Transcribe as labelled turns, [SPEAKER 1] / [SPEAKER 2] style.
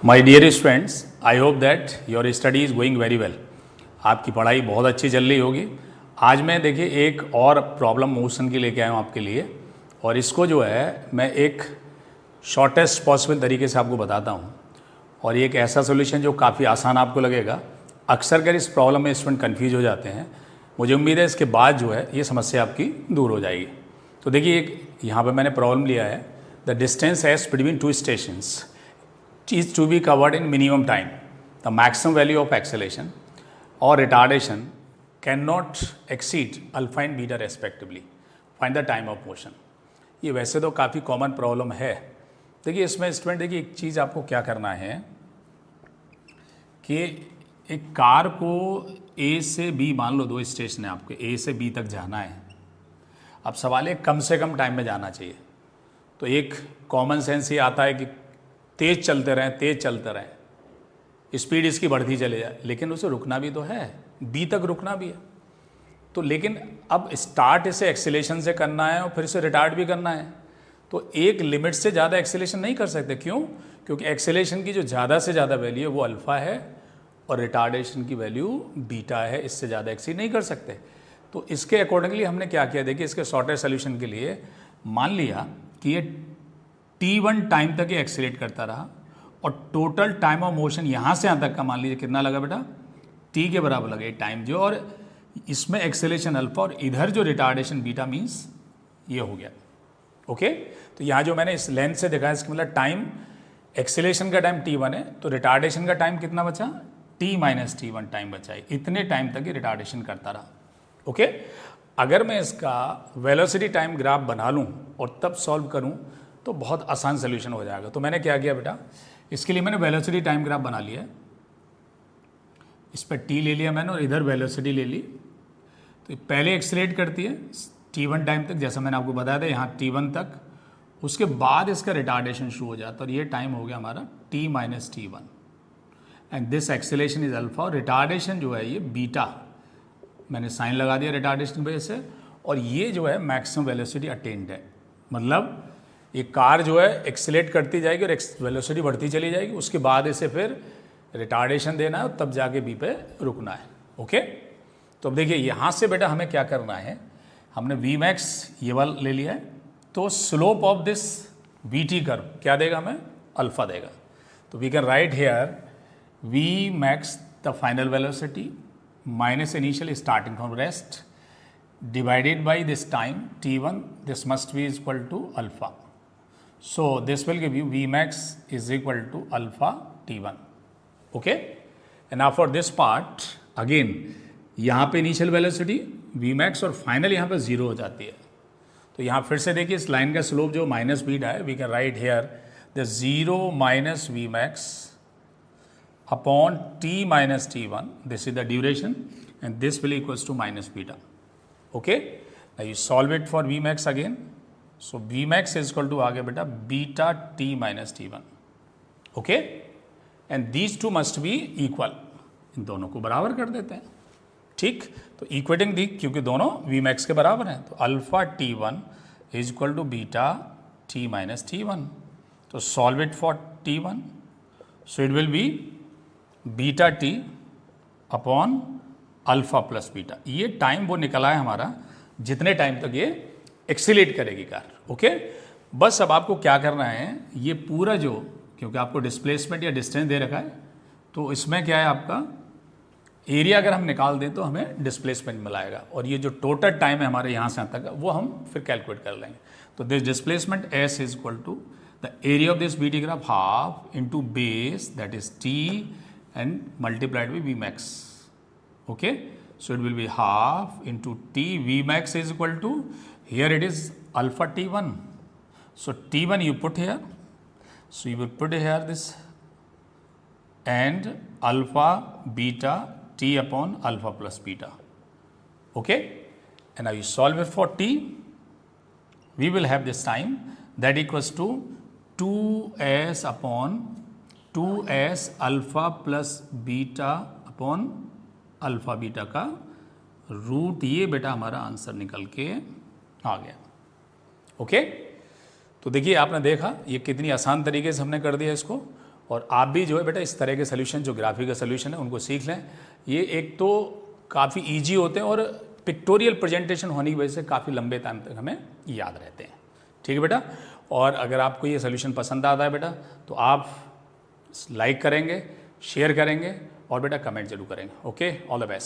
[SPEAKER 1] My dear students, I hope that your study is going very well. आपकी पढ़ाई बहुत अच्छी चल रही होगी। आज मैं देखिए एक और प्रॉब्लम मोशन की लेके आया हूँ आपके लिए, और इसको जो है मैं एक शॉर्टेस्ट पॉसिबल तरीके से आपको बताता हूँ। और ये एक ऐसा सोल्यूशन जो काफ़ी आसान आपको लगेगा। अक्सर कर इस प्रॉब्लम में स्टूडेंट कन्फ्यूज हो जाते हैं। मुझे उम्मीद है इसके बाद जो है ये समस्या आपकी दूर हो जाएगी। तो देखिए एक यहाँ पे मैंने प्रॉब्लम लिया है, the distance s between two stations is to be covered in minimum time. The maximum value of acceleration or retardation cannot exceed alpha and beta respectively. Find the time of motion. ये वैसे तो काफ़ी common problem है। देखिए इसमें student देखिए एक चीज़ आपको क्या करना है कि एक कार को A से B, मान लो दो स्टेशन है आपके, A से B तक जाना है। अब सवाल है कम से कम टाइम में जाना चाहिए। तो एक कॉमन सेंस ये आता है कि तेज़ चलते रहें, स्पीड इसकी बढ़ती चले जाए, लेकिन उसे रुकना भी तो है, बी तक रुकना भी है। तो लेकिन अब स्टार्ट इसे एक्सीलेशन से करना है और फिर इसे रिटार्ड भी करना है। तो एक लिमिट से ज़्यादा एक्सीलेशन नहीं कर सकते। क्यों? क्योंकि एक्सीलेशन की जो ज़्यादा से ज़्यादा वैल्यू है वो अल्फ़ा है और रिटार्डेशन की वैल्यू बीटा है। इससे ज़्यादा एक्सीड नहीं कर सकते। तो इसके अकॉर्डिंगली हमने क्या किया, देखिए इसके शॉर्टेस्ट सोल्यूशन के लिए मान लिया कि ये T1 टाइम तक ये एक्सीलेट करता रहा और टोटल टाइम ऑफ मोशन यहाँ से यहाँ तक का मान लीजिए कितना लगा बेटा, T के बराबर लगा ये टाइम जो, और इसमें एक्सेलेशन अल्फा और इधर जो रिटार्डेशन बीटा मीन्स ये हो गया। ओके, तो यहाँ जो मैंने इस लेंथ से देखा है इसका मतलब टाइम, एक्सेलेशन का टाइम T1 है तो रिटार्डेशन का टाइम कितना बचा, T माइनस T1 टाइम बचा है। इतने टाइम तक ये रिटार्डेशन करता रहा। ओके, अगर मैं इसका वेलोसिटी टाइम ग्राफ बना लूँ और तब सॉल्व करूँ तो बहुत आसान सोल्यूशन हो जाएगा। तो मैंने क्या किया बेटा, इसके लिए मैंने वेलोसिटी टाइम ग्राफ बना लिया। इस पर T ले लिया मैंने और इधर वेलोसिटी ले ली। तो पहले एक्सीलरेट करती है T1 टाइम तक, जैसा मैंने आपको बताया था यहाँ T1 तक, उसके बाद इसका रिटार्डेशन शुरू हो जाता है और ये टाइम हो गया हमारा T minus T1 and this acceleration is alpha. और रिटार्डेशन जो है ये बीटा, मैंने साइन लगा दिया रिटार्डेशन की वजह से, और ये जो है मैक्सिमम वेलोसिटी अटेन्ड है। मतलब ये कार जो है एक्सीलेट करती जाएगी और वेलोसिटी बढ़ती चली जाएगी, उसके बाद इसे फिर रिटार्डेशन देना है और तब जाके बी पे रुकना है। ओके, तो अब देखिए यहाँ से बेटा हमें क्या करना है, हमने वी मैक्स ये वाला ले लिया है, तो slope of this v t curve क्या देगा हमें, अल्फा देगा। तो we can write here v max the final velocity minus initial starting from rest divided by this time T1, this must be equal to alpha. So this will give you Vmax is equal to alpha T1. Okay, and now for this part again यहाँ पे initial velocity Vmax और final यहाँ पे zero हो जाती है। तो यहाँ फिर से देखिए इस लाइन का स्लोप जो माइनस बीटा है, we can write here the zero minus Vmax upon T minus T1, this is the duration and this will equals to minus beta. Okay, now you solve it for Vmax again. So Vmax is equal to आ गया बेटा beta T minus T1. Okay, and these two must be equal. इन दोनों को बराबर कर देते हैं। ठीक, तो इक्वेटिंग दी क्योंकि दोनों Vmax के बराबर हैं, तो alpha T1 is equal to beta T minus T1. तो solve it for T1. So it will be beta T upon alpha plus beta. ये टाइम वो निकला है हमारा जितने टाइम तक ये एक्सीलेट करेगी कार। ओके, बस अब आपको क्या करना है, ये पूरा जो, क्योंकि आपको डिस्प्लेसमेंट या डिस्टेंस दे रखा है, तो इसमें क्या है आपका एरिया अगर हम निकाल दें तो हमें डिस्प्लेसमेंट मिलाएगा, और ये जो टोटल टाइम है हमारे यहाँ से यहाँ तक वो हम फिर कैलकुलेट कर लेंगे। तो this displacement s is equal to the area of this v t graph half into base that is t and multiplied by v max. Okay, so it will be half into T. Vmax is equal to, here it is alpha T1. So T1 you put here. So you will put here this and alpha beta T upon alpha plus beta. Okay, and now you solve it for T. We will have this time that equals to 2s upon 2s alpha plus beta upon alpha beta का root, ये बेटा हमारा answer निकल के आ गया। Okay, तो देखिए आपने देखा ये कितनी आसान तरीके से हमने कर दिया इसको, और आप भी जो है बेटा इस तरह के सोल्यूशन जो ग्राफिक का सोल्यूशन है उनको सीख लें। ये एक तो काफ़ी ईजी होते हैं और पिक्टोरियल प्रेजेंटेशन होने की वजह से काफ़ी लंबे टाइम तक हमें याद रहते हैं। ठीक है बेटा, और अगर आपको ये सोल्यूशन पसंद आता है बेटा तो आप लाइक करेंगे, शेयर करेंगे और बेटा कमेंट जरूर करेंगे। Okay, all the best.